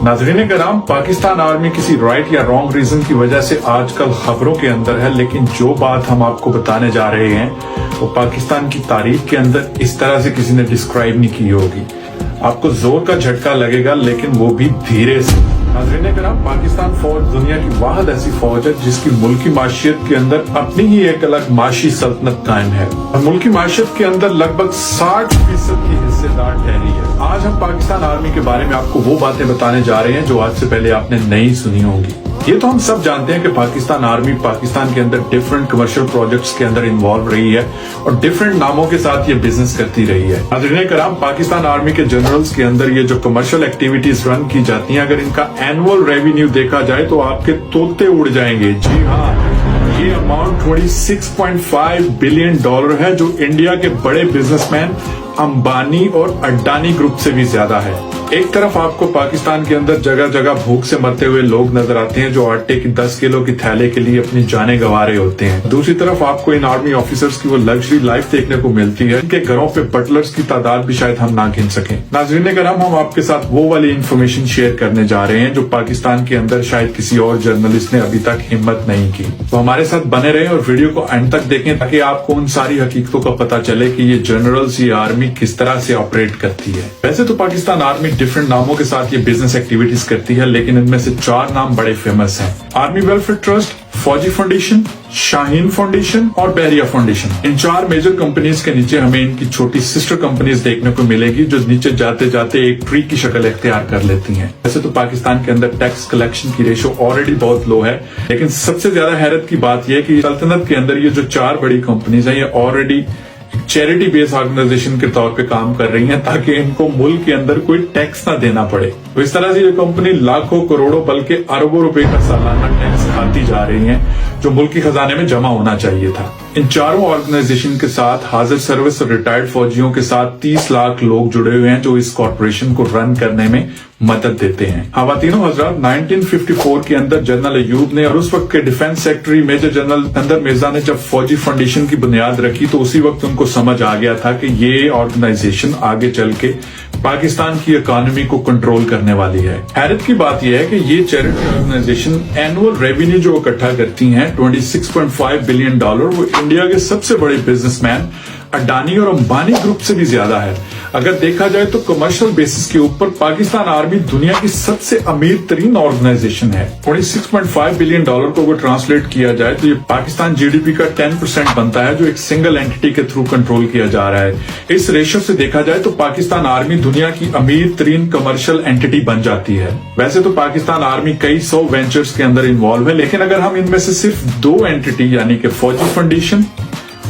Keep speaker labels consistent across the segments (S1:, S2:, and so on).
S1: नाज़रीन कराम, पाकिस्तान आर्मी किसी राइट या रॉन्ग रीजन की वजह से आजकल खबरों के अंदर है, लेकिन जो बात हम आपको बताने जा रहे हैं वो पाकिस्तान की तारीख के अंदर इस तरह से किसी ने डिस्क्राइब नहीं की होगी। आपको जोर का झटका लगेगा, लेकिन वो भी धीरे से। नाज़रीन कराम, पाकिस्तान फौज दुनिया की वाहिद ऐसी फौज है जिसकी मुल्की माशियत के अंदर अपनी ही एक अलग माशी सल्तनत कायम है और मुल्की माशियत के अंदर लगभग 60% की हिस्सेदार ठहरी है। आज हम पाकिस्तान आर्मी के बारे में आपको वो बातें बताने जा रहे हैं जो आज से पहले आपने नहीं सुनी होंगी। ये तो हम सब जानते हैं कि पाकिस्तान आर्मी पाकिस्तान के अंदर डिफरेंट कमर्शियल प्रोजेक्ट्स के अंदर इन्वॉल्व रही है और डिफरेंट नामों के साथ ये बिजनेस करती रही है। नाज़रीन कराम, पाकिस्तान आर्मी के जनरल्स के अंदर ये जो कमर्शियल एक्टिविटीज रन की जाती हैं, अगर इनका एनुअल रेवेन्यू देखा जाए तो आपके तोते उड़ जाएंगे। जी हाँ, ये अमाउंट $26.5 बिलियन है, जो इंडिया के बड़े बिजनेसमैन अंबानी और अडानी ग्रुप से भी ज्यादा है। एक तरफ आपको पाकिस्तान के अंदर जगह जगह भूख से मरते हुए लोग नजर आते हैं जो आटे की 10 किलो की थैले के लिए अपनी जानें गंवा रहे होते हैं। दूसरी तरफ आपको इन आर्मी ऑफिसर्स की वो लग्जरी लाइफ देखने को मिलती है जिनके घरों पे बटलर्स की तादाद भी शायद हम ना गिन सकें। नाज़रीन कराम, हम आपके साथ वो वाली इन्फॉर्मेशन शेयर करने जा रहे हैं जो पाकिस्तान के अंदर शायद किसी और जर्नलिस्ट ने अभी तक हिम्मत नहीं की। तो हमारे साथ बने रहें और वीडियो को एंड तक देखें ताकि आपको उन सारी हकीकतों का पता चले कि ये जनरल्स, ये आर्मी किस तरह से ऑपरेट करती है। वैसे तो पाकिस्तान आर्मी डिफरेंट नामों के साथ ये बिजनेस एक्टिविटीज करती है, लेकिन इनमें से 4 नाम बड़े फेमस हैं। आर्मी वेलफेयर ट्रस्ट, फौजी फाउंडेशन, शाहीन फाउंडेशन और बहरिया फाउंडेशन। इन 4 मेजर कंपनीज के नीचे हमें इनकी छोटी सिस्टर कंपनीज देखने को मिलेगी जो नीचे जाते जाते एक ट्री की शक्ल इख्तियार कर लेती हैं। वैसे तो पाकिस्तान के अंदर टैक्स कलेक्शन की रेशो ऑलरेडी बहुत लो है, लेकिन सबसे ज्यादा हैरत की बात यह है कि सल्तनत के अंदर ये जो 4 बड़ी कंपनीज हैं, ये ऑलरेडी चैरिटी बेस्ड ऑर्गेनाइजेशन के तौर पे काम कर रही हैं ताकि इनको मुल्क के अंदर कोई टैक्स ना देना पड़े। तो इस तरह से ये कंपनी लाखों करोड़ों बल्कि अरबों रुपए का सालाना टैक्स खाती जा रही हैं जो मुल्क के खजाने में जमा होना चाहिए था। इन चारों ऑर्गेनाइजेशन के साथ हाजिर सर्विस और रिटायर्ड फौजियों के साथ 30 लाख लोग जुड़े हुए हैं जो इस कॉर्पोरेशन को रन करने में मदद देते हैं। खवातीनो हजरात, 1954 के अंदर जनरल अयूब ने और उस वक्त के डिफेंस सेक्रेटरी मेजर जनरल अंदर मिर्जा ने जब फौजी फाउंडेशन की बुनियाद रखी तो उसी वक्त उनको समझ आ गया था कि ये ऑर्गेनाइजेशन आगे चल के पाकिस्तान की इकोनॉमी को कंट्रोल करने वाली है। हैरत की बात यह है कि ये चैरिटी ऑर्गेनाइजेशन एनुअल रेवेन्यू जो इकट्ठा करती हैं $26.5 बिलियन, वो इंडिया के सबसे बड़े बिजनेसमैन अडानी और अंबानी ग्रुप से भी ज्यादा है। अगर देखा जाए तो कमर्शियल बेसिस के ऊपर पाकिस्तान आर्मी दुनिया की सबसे अमीर तरीन ऑर्गेनाइजेशन है। $26.5 बिलियन को अगर ट्रांसलेट किया जाए तो ये पाकिस्तान जीडीपी का 10% बनता है जो एक सिंगल एंटिटी के थ्रू कंट्रोल किया जा रहा है। इस रेशो से देखा जाए तो पाकिस्तान आर्मी दुनिया की अमीर तरीन कमर्शियल एंटिटी बन जाती है। वैसे तो पाकिस्तान आर्मी कई 100 वेंचर्स के अंदर इन्वॉल्व है, लेकिन अगर हम इनमें से सिर्फ 2 एंटिटी यानी कि फौजी फाउंडेशन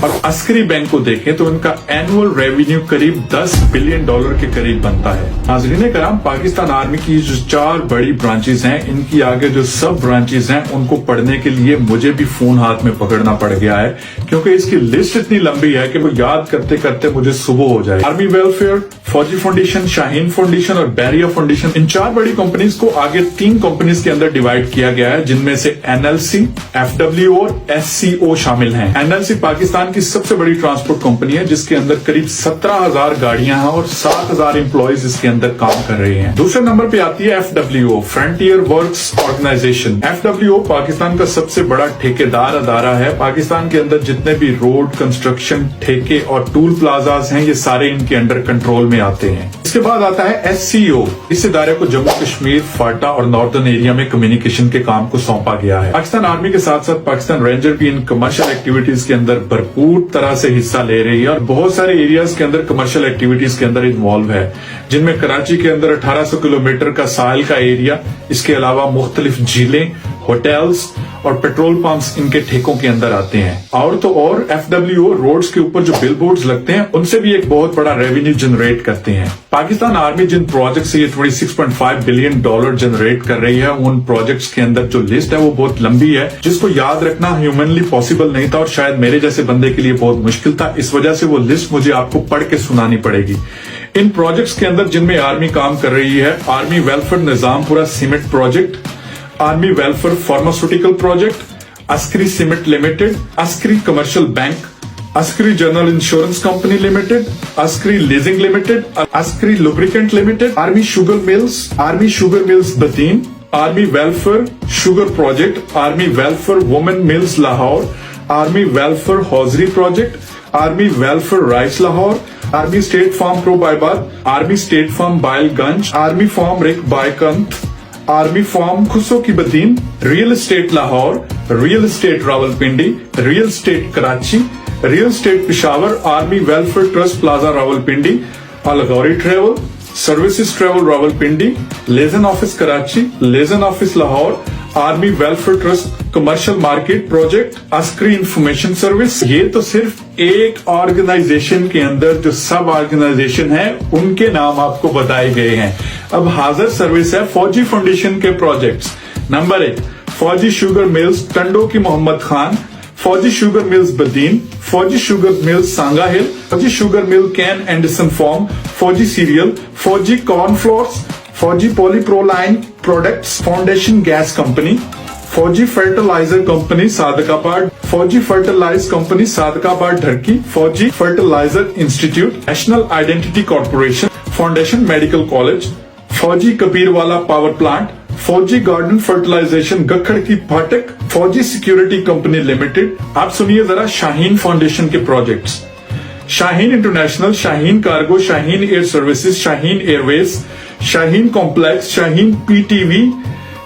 S1: और अस्करी बैंक को देखें तो इनका एनुअल रेवेन्यू करीब $10 बिलियन के करीब बनता है। नाज़रीन कराम, पाकिस्तान आर्मी की जो 4 बड़ी ब्रांचेस हैं, इनकी आगे जो सब ब्रांचेस हैं उनको पढ़ने के लिए मुझे भी फोन हाथ में पकड़ना पड़ गया है क्योंकि इसकी लिस्ट इतनी लंबी है कि वो याद करते करते मुझे सुबह हो जाए। आर्मी वेलफेयर, फौजी फाउंडेशन, शाहीन फाउंडेशन और बहरिया फाउंडेशन, इन 4 बड़ी कंपनीज को आगे 3 कंपनीज के अंदर डिवाइड किया गया है जिनमें से एनएलसी, एफडब्ल्यू और एससीओ शामिल हैं। एनएलसी पाकिस्तान की सबसे बड़ी ट्रांसपोर्ट कंपनी है जिसके अंदर करीब 17,000 गाड़ियां हैं और 7,000 एम्प्लॉइज इसके अंदर काम कर रहे हैं। दूसरे नंबर पे आती है एफडब्ल्यूओ, फ्रंटियर वर्क्स ऑर्गेनाइजेशन। एफडब्ल्यूओ पाकिस्तान का सबसे बड़ा ठेकेदार अदारा है। पाकिस्तान के अंदर जितने भी रोड कंस्ट्रक्शन, ठेके और टूल प्लाजाज हैं, ये सारे इनके अंडर कंट्रोल में आते हैं। इसके बाद आता है एससीओ। इस इदारे को जम्मू कश्मीर, फाटा और नॉर्दर्न एरिया में कम्युनिकेशन के काम को सौंपा गया है। पाकिस्तान आर्मी के साथ साथ पाकिस्तान रेंजर भी इन कमर्शियल एक्टिविटीज के अंदर भरपूर तरह से हिस्सा ले रही है और बहुत सारे एरियाज के अंदर कमर्शियल एक्टिविटीज के अंदर इन्वॉल्व है, जिनमें कराची के अंदर 1800 किलोमीटर का साहिल का एरिया, इसके अलावा मुख्तलिफ झीलें, होटल्स और पेट्रोल पंप्स इनके ठेकों के अंदर आते हैं। और तो और एफडब्ल्यूओ रोड्स के ऊपर जो बिल बोर्ड्स लगते हैं उनसे भी एक बहुत बड़ा रेवेन्यू जनरेट करते हैं। पाकिस्तान आर्मी जिन प्रोजेक्ट से ये $26.5 बिलियन जनरेट कर रही है, उन प्रोजेक्ट्स के अंदर जो लिस्ट है वो बहुत लंबी है जिसको याद रखना ह्यूमनली पॉसिबल नहीं था और शायद मेरे जैसे बंदे के लिए बहुत मुश्किल था। इस वजह से वो लिस्ट मुझे आपको पढ़ के सुनानी पड़ेगी। इन प्रोजेक्ट्स के अंदर जिनमें आर्मी काम कर रही है, army welfare Nizampura cement project, army welfare pharmaceutical project, Askari cement limited, Askari commercial bank, Askari General Insurance Company Limited, Askari Leasing Limited, Askari Lubricant Limited, Army Sugar Mills Bateen, Army Welfare Sugar Project, Army Welfare Women Mills Lahore, Army Welfare Hosiery Project, Army Welfare Rice Lahore, Army State Farm Pro Baibad, Army State Farm Bailganj, Army Farm Rik Baikant, Army Farm Khuso Ki Bateen, Real Estate Lahore, Real Estate Rawalpindi, Real Estate Karachi, Real Estate Peshawar, Army Welfare Trust Plaza Rawalpindi, Al-Ghori Travel, Services Travel Rawalpindi, Liaison Office Karachi, Liaison Office Lahore, Army Welfare Trust Commercial Market Project, Askari Information Service. ये तो सिर्फ एक organisation के अंदर जो सब organisation है उनके नाम आपको बताए गए हैं। अब हाजिर सर्विस है फौजी फाउंडेशन के प्रोजेक्ट्स। नंबर 1, फौजी शुगर मिल्स टंडो की मोहम्मद खान, फौजी शुगर मिल्स बदीन, फौजी sugar mills Sangla Hill, Fauji sugar mill cane Anderson farm, Fauji cereal, Fauji cornflours, Fauji polypropylene products foundation gas company, Fauji fertilizer company Sadiqabad, Fauji fertilize company Sadiqabad Daharki, Fauji fertilizer institute, national identity corporation, foundation medical college, Fauji Kabirwala power plant, Fauji garden fertilization Gakhar की फाटक, Fauji security company limited. आप सुनिए जरा Shaheen foundation के projects. Shaheen international, Shaheen cargo, Shaheen air services, Shaheen airways, Shaheen complex, Shaheen PTV,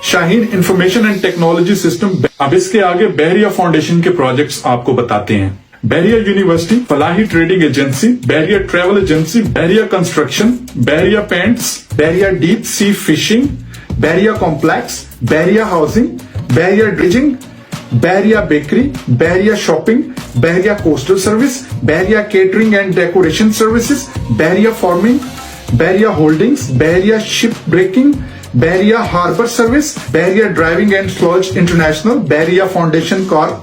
S1: Shaheen information and technology system. अब इसके आगे बहरिया foundation के प्रोजेक्ट्स आपको बताते हैं। Bahria university, Falahi trading agency, Bahria travel agency, Bahria construction, Bahria paints, Bahria deep sea fishing, Bahria complex, Bahria housing, Bahria dredging, Bahria bakery, Bahria shopping, Bahria coastal service, Bahria catering and decoration services, Bahria farming, Bahria holdings, Bahria ship breaking, Bahria harbour service, Bahria driving and salvage international, Bahria foundation corp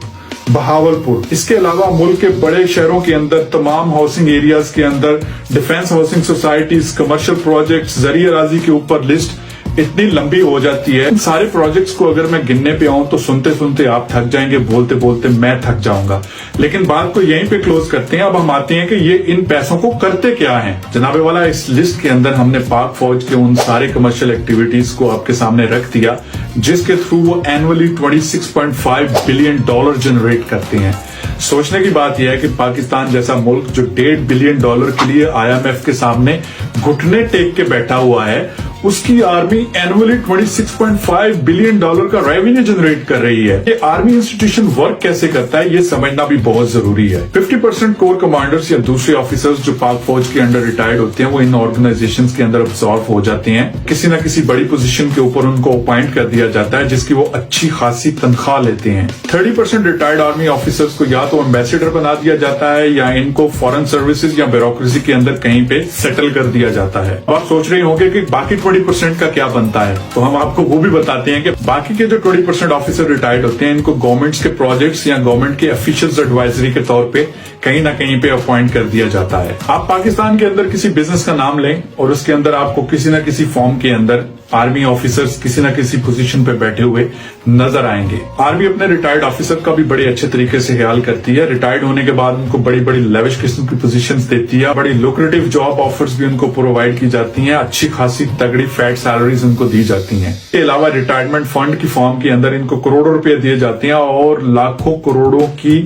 S1: Bahawalpur. इसके अलावा मुल्क के बड़े शहरों के अंदर तमाम housing areas के अंदर defence housing societies, commercial projects, जरिए राजी के ऊपर लिस्ट इतनी लंबी हो जाती है। इन सारे प्रोजेक्ट्स को अगर मैं गिनने पे आऊं तो सुनते सुनते आप थक जाएंगे, बोलते बोलते मैं थक जाऊंगा। लेकिन बात को यहीं पे क्लोज करते हैं। अब हम आते हैं कि ये इन पैसों को करते क्या हैं। जनाबे वाला, इस लिस्ट के अंदर हमने पाक फौज के उन सारे कमर्शियल एक्टिविटीज को आपके सामने रख दिया जिसके थ्रू वो एनुअली $26.5 बिलियन जनरेट करते हैं। सोचने की बात यह है कि पाकिस्तान जैसा मुल्क जो $1.5 बिलियन के लिए IMF के सामने घुटने टेक के बैठा हुआ है, उसकी आर्मी एनुअली $26.5 बिलियन का रेवेन्यू जनरेट कर रही है। ये आर्मी इंस्टीट्यूशन वर्क कैसे करता है ये समझना भी बहुत जरूरी है। 50% कोर कमांडर्स या दूसरे ऑफिसर्स जो पाक फौज के अंडर रिटायर्ड होते हैं वो इन ऑर्गेनाइजेशंस के अंदर अब्सॉर्ब हो जाते हैं। किसी न किसी बड़ी पोजीशन के ऊपर उनको अपॉइंट कर दिया जाता है जिसकी वो अच्छी खासी तनख्वाह लेते हैं। 30% रिटायर्ड आर्मी ऑफिसर्स को या तो एम्बेसडर बना दिया जाता है या इनको फॉरेन सर्विसेज या ब्यूरोक्रेसी के अंदर कहीं पे सेटल कर दिया जाता है। अब आप सोच रहे होंगे कि बाकी 20% का क्या बनता है, तो हम आपको वो भी बताते हैं कि बाकी के जो 20% ऑफिसर रिटायर्ड होते हैं इनको गवर्नमेंट्स के प्रोजेक्ट्स या गवर्नमेंट के ऑफिशियल्स एडवाइजरी के तौर पे कहीं ना कहीं पे अपॉइंट कर दिया जाता है। आप पाकिस्तान के अंदर किसी बिजनेस का नाम लें और उसके अंदर आपको किसी न किसी फॉर्म के अंदर आर्मी ऑफिसर्स किसी न किसी पोजीशन पे बैठे हुए नजर आएंगे। आर्मी अपने रिटायर्ड ऑफिसर का भी बड़े अच्छे तरीके से ख्याल करती है। रिटायर्ड होने के बाद उनको बड़ी बड़ी लेविश किस्म की पोजीशंस देती है, बड़ी लुक्रेटिव जॉब ऑफर्स भी उनको प्रोवाइड की जाती हैं, अच्छी खासी तगड़ी फैट सैलरीज उनको दी जाती हैं। इसके अलावा रिटायरमेंट फंड की फॉर्म के अंदर इनको करोड़ों रुपए दिए जाते हैं और लाखों करोड़ों की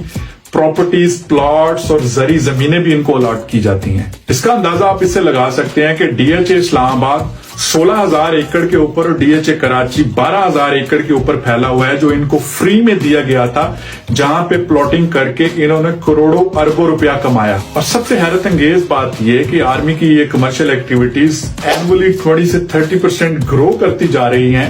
S1: प्रॉपर्टीज, प्लॉट्स और जरी जमीनें भी इनको अलॉट की जाती हैं। इसका अंदाजा आप इससे लगा सकते हैं कि DHA इस्लामाबाद 16,000 एकड़ के ऊपर और DHA कराची 12,000 एकड़ के ऊपर फैला हुआ है जो इनको फ्री में दिया गया था, जहां पे प्लॉटिंग करके इन्होंने करोड़ों अरबों रुपया कमाया। और सबसे हैरत अंगेज बात यह कि आर्मी की ये कमर्शियल एक्टिविटीज एनुअली 20 से 30% ग्रो करती जा रही हैं,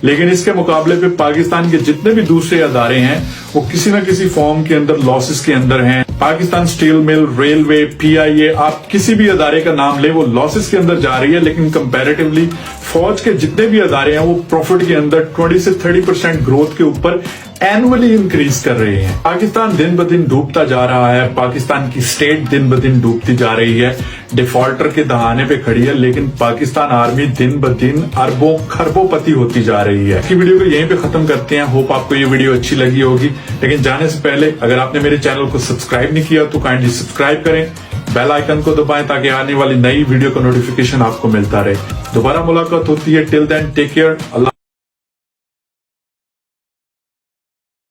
S1: लेकिन इसके मुकाबले पे पाकिस्तान के जितने भी दूसरे अदारे हैं वो किसी न किसी फॉर्म के अंदर लॉसेस के अंदर हैं। Pakistan steel mill, railway, PIA, आप किसी भी अदारे का नाम ले वो लॉसेस के अंदर जा रही है, लेकिन कंपैरेटिवली फौज के जितने भी अदारे हैं वो प्रॉफिट के अंदर 20 से 30% ग्रोथ के ऊपर एनुअली इंक्रीज कर रहे हैं। पाकिस्तान दिन ब दिन डूबता जा रहा है, पाकिस्तान की स्टेट दिन ब दिन डूबती जा रही है, डिफॉल्टर के दहाने पे खड़ी है, लेकिन पाकिस्तान आर्मी दिन ब दिन अरबों खरबों पति होती जा रही है। की वीडियो को यहीं पे खत्म करते हैं। होप आपको ये वीडियो अच्छी लगी होगी, लेकिन जाने से पहले अगर आपने मेरे चैनल को सब्सक्राइब नहीं किया तो काइंडली सब्सक्राइब करें, बेल आइकन को दबाएं ताकि आने वाली नई वीडियो का नोटिफिकेशन आपको मिलता रहे। दोबारा मुलाकात होती है। Till then take care. अल्लाह।